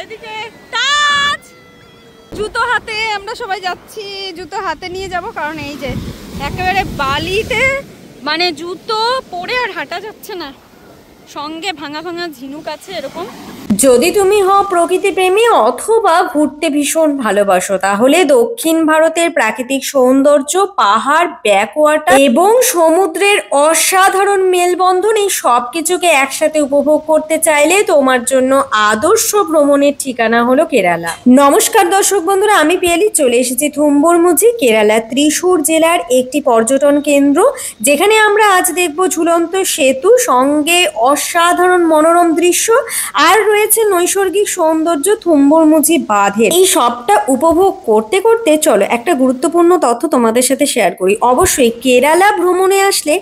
এদিকে টাচ জুতো হাতে আমরা সবাই যাচ্ছি, জুতো হাতে নিয়ে যাব, কারণ এই যে একেবারে বালিতে মানে জুতো পরে আর হাঁটা যাচ্ছে না, সঙ্গে ভাঙা ভাঙা ঝিনুক আছে এরকম। যদি তুমি হও প্রকৃতি প্রেমী অথবা ঘুরতে ভীষণ ভালোবাসো, তাহলে দক্ষিণ ভারতের প্রাকৃতিক সৌন্দর্য, পাহাড়, ব্যাকওয়াটার এবং সমুদ্রের অসাধারণ মেলবন্ধন, এই সব কিছুকে একসাথে উপভোগ করতে চাইলে তোমার জন্য আদর্শ ভ্রমণের ঠিকানা হলো কেরালা। নমস্কার দর্শক বন্ধুরা, আমি পিয়ালি চলে এসেছি থুম্বুরমুঝি, কেরালা ত্রিশূর জেলার একটি পর্যটন কেন্দ্র, যেখানে আমরা আজ দেখব ঝুলন্ত সেতু, সঙ্গে অসাধারণ মনোরম দৃশ্য, আর রয়েছে নৈসর্গিক সৌন্দর্য থুম্বুরমুঝি বাঁধের। এই সবটা উপভোগ করতে করতে চলো একটা গুরুত্বপূর্ণ তথ্য তোমাদের সাথে শেয়ার করি। অবশ্যই কেরালা ভ্রমণে আসলে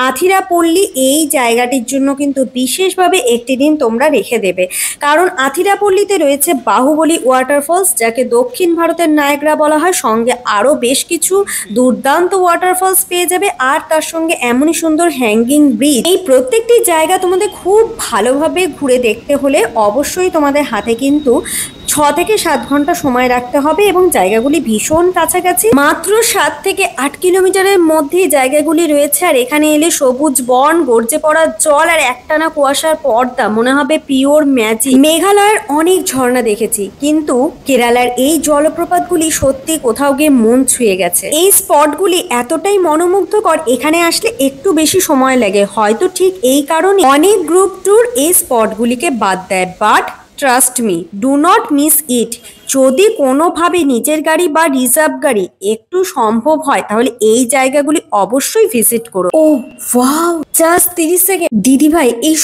আথিরাপল্লী এই জায়গাটির জন্য কিন্তু বিশেষভাবে একটি দিন তোমরা রেখে দেবে, কারণ আথিরাপল্লীতে রয়েছে বাহুবলী ওয়াটারফলস, যাকে দক্ষিণ ভারতের নায়াগ্রা বলা হয়, সঙ্গে আরও বেশ কিছু দুর্দান্ত ওয়াটারফলস পেয়ে যাবে, আর তার সঙ্গে এমনই সুন্দর হ্যাঙ্গিং ব্রিজ। এই প্রত্যেকটি জায়গা তোমাদের খুব ভালোভাবে ঘুরে দেখতে হলে অবশ্যই তোমাদের হাতে কিন্তু 6 থেকে 7 ঘন্টা সময় রাখতে হবে, এবং জায়গাগুলি ভীষণ কাছাকাছি, মাত্র 7 থেকে 8 কিলোমিটারের মধ্যেই জায়গাগুলি রয়েছে। আর এখানে এলে সবুজ বন, গর্জে পড়া জল, আর একটানা কুয়াশার পর্দা, মনে হবে পিওর ম্যাজিক। মেঘালয়ের অনেক ঝর্ণা দেখেছি, কিন্তু কেরালার এই জলপ্রপাতগুলি সত্যি কোথাও গিয়ে মন ছুঁয়ে গেছে। এই স্পটগুলি এতটাই মনোমুগ্ধকর, এখানে আসলে একটু বেশি সময় লাগে, হয়তো ঠিক এই কারণে অনেক গ্রুপ ট্যুর এই স্পটগুলিকে বাদ দেয়। But trust me, do not miss it. যদি কোনোভাবে নিজের গাড়ি বা রিজার্ভ গাড়ি একটু সম্ভব হয়, তাহলে এই জায়গাগুলি অবশ্যই ভিজিট করো। ও ওয়াও, জাস্ট 30 সেকেন্ড। দিদিভাই, এই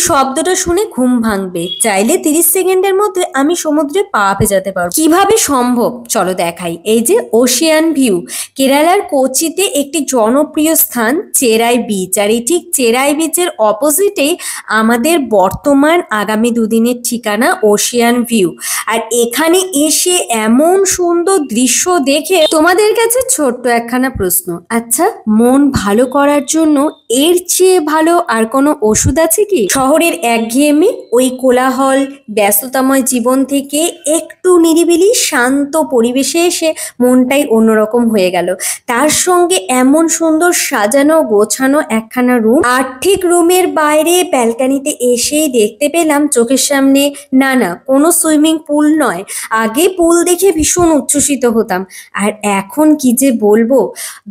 শব্দটা শুনে ঘুম ভাঙবে। চাইলে 30 সেকেন্ডের মধ্যে আমি সমুদ্রে পা ভেজাতে পারবো। কিভাবে সম্ভব চলো দেখাই। এই যে ওশিয়ান ভিউ, কেরালার কোচিতে একটি জনপ্রিয় স্থান চেরাই বিচ, আর এই ঠিক চেরাই বিচের অপোজিটেই আমাদের বর্তমান আগামী দুদিনের ঠিকানা ওশিয়ান ভিউ। আর এখানে এসে এমন সুন্দর দৃশ্য দেখে তোমাদের কাছে ছোট্ট একখানা প্রশ্ন, আচ্ছা মন ভালো করার জন্য এর চেয়ে ভালো আর কোনো ওষুধ আছে কি? শহরের একঘেয়েমি, ওই কোলাহল ব্যস্ততাময় জীবন থেকে একটু নিরিবিলি শান্ত পরিবেশে এসে মনটাই অন্যরকম হয়ে গেল। তার সঙ্গে এমন সুন্দর সাজানো গোছানো একখানা রুম, আর ঠিক রুমের বাইরে ব্যালকানিতে এসেই দেখতে পেলাম চোখের সামনে না কোনো সুইমিং পুল নয়, আগে পুল দেখে ভীষণ উচ্ছ্বসিত হতাম, আর এখন কি যে বলবো,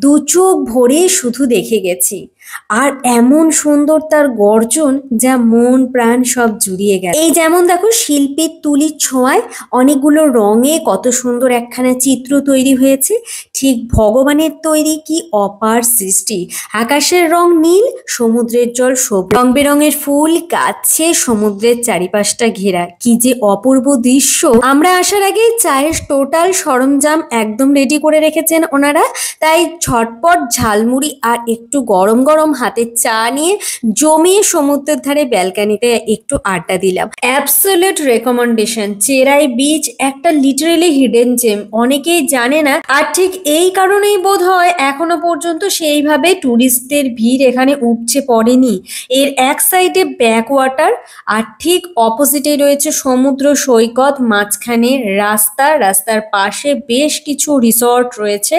দু চোখ ভরে শুধু দেখে গেছি। আর এমন সুন্দর তার গর্জন, যা মন প্রাণ সব জুড়িয়ে গেল। এই যেমন দেখো, শিল্পীর তুলির ছোঁয়ায় অনেকগুলো রঙে কত সুন্দর একখানা চিত্র তৈরি হয়েছে, ঠিক ভগবানের তৈরি কি অপার সৃষ্টি। আকাশের রং নীল, সমুদ্রের জল সবুজ, রং বেরঙের ফুল গাছে সমুদ্রের চারিপাশটা ঘেরা, কি যে অপূর্ব দৃশ্য। আমরা আসার আগে চায়ের টোটাল সরঞ্জাম একদম রেডি করে রেখেছেন ওনারা, তাই ঝটপট ঝালমুড়ি আর একটু গরম গরম হাতের চা নিয়ে জমিয়ে সমুদ্রের ধারে ব্যালকানিতে একটু আড্ডা দিলাম। Absolute recommendation. চেরাই বিচ একটা লিটারেলি হিডেন জেম, অনেকেই জানে না, আর ঠিক এই কারণেই বোধহয় এখনো পর্যন্ত সেইভাবে টুরিস্টদের ভিড় এখানে উপচে পড়েনি। এর এক সাইডে ব্যাকওয়াটার, আর ঠিক অপোজিটে রয়েছে সমুদ্র সৈকত, মাঝখানে রাস্তার পাশে বেশ কিছু রিসর্ট রয়েছে,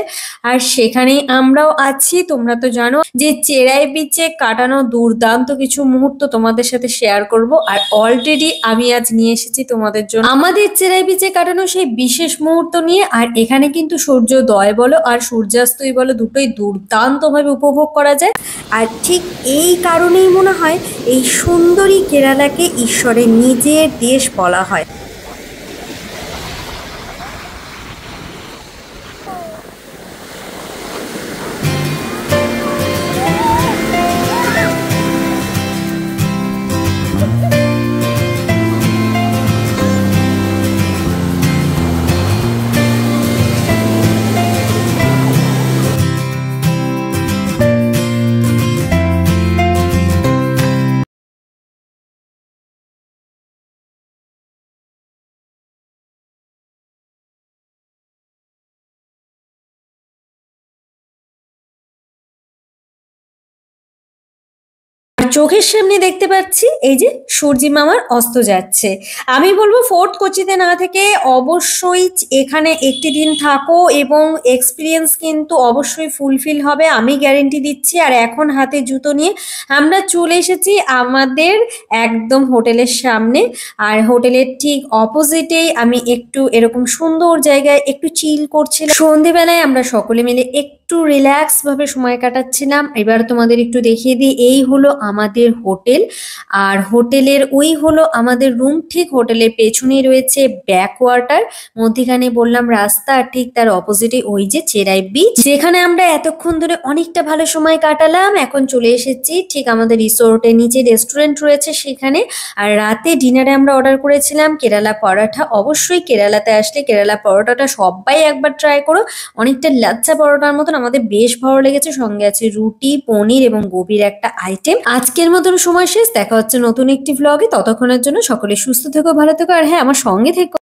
আর সেখানেই আমরাও আছি। তোমরা তো জানো যে চেরাই বিচে কাটানো দুর্দান্ত কিছু মুহূর্ত তোমাদের সাথে শেয়ার করব, আর অলরেডি আমি আজ নিয়ে এসেছি তোমাদের জন্য আমাদের চেরাই বিচে কাটানো সেই বিশেষ মুহূর্ত নিয়ে। আর এখানে কিন্তু সূর্যোদয় বলো আর সূর্যাস্তই বলো, দুটোই দুর্দান্ত ভাবে উপভোগ করা যায়। আর ঠিক এই কারণেই মনে হয় এই সুন্দরী কেরালাকে ঈশ্বরের নিজের দেশ বলা হয়। চোখের সামনে দেখতে পাচ্ছি এই যে সূর্যি মামার অস্ত যাচ্ছে। আমি বলবো ফোর্ট কোচিতে না থেকে অবশ্যই এখানে একটি দিন থাকো এবং এক্সপিরিয়েন্স কিন্তু অবশ্যই ফুলফিল হবে, আমি গ্যারেন্টি দিচ্ছি। আর এখন হাতে জুতো নিয়ে আমরা চলে এসেছি আমাদের একদম হোটেলের সামনে। আর হোটেলের ঠিক অপোজিটেই আমি একটু এরকম সুন্দর জায়গায় একটু চিল করছিলাম। সন্ধেবেলায় আমরা সকলে মিলে একটু রিল্যাক্স ভাবে সময় কাটাচ্ছিলাম। এবার তোমাদের একটু দেখিয়ে দিই, এই হলো আমাদের হোটেল। আর হোটেলের ওই হলো আমাদের রুম। ঠিক হোটেলের পেছনেই রয়েছে ব্যাক ওয়াটার, মধ্যিখানে বললাম রাস্তা, আর ঠিক তার অপোজিটে ওই যে চেরাই বিচ, যেখানে আমরা এতক্ষণ ধরে অনেকটা ভালো সময় কাটালাম। এখন চলে এসেছি ঠিক আমাদের রিসোর্টের নিচে রেস্টুরেন্ট রয়েছে সেখানে। আর রাতে ডিনারে আমরা অর্ডার করেছিলাম কেরালা পরোটা। অবশ্যই কেরালাতে আসলে কেরালা পরোটাটা সবাই একবার ট্রাই করো, অনেকটা লাচ্ছা পরোটার মতন, আমাদের বেশ ভালো লেগেছে। সঙ্গে আছে রুটি, পনির এবং গোবির একটা আইটেম। আজকের মতন সময় শেষ, দেখা হচ্ছে নতুন একটি ভ্লগে। ততক্ষণের জন্য সকলে সুস্থ থেকো, ভালো থেকো, আর হ্যাঁ আমার সঙ্গে থেকো।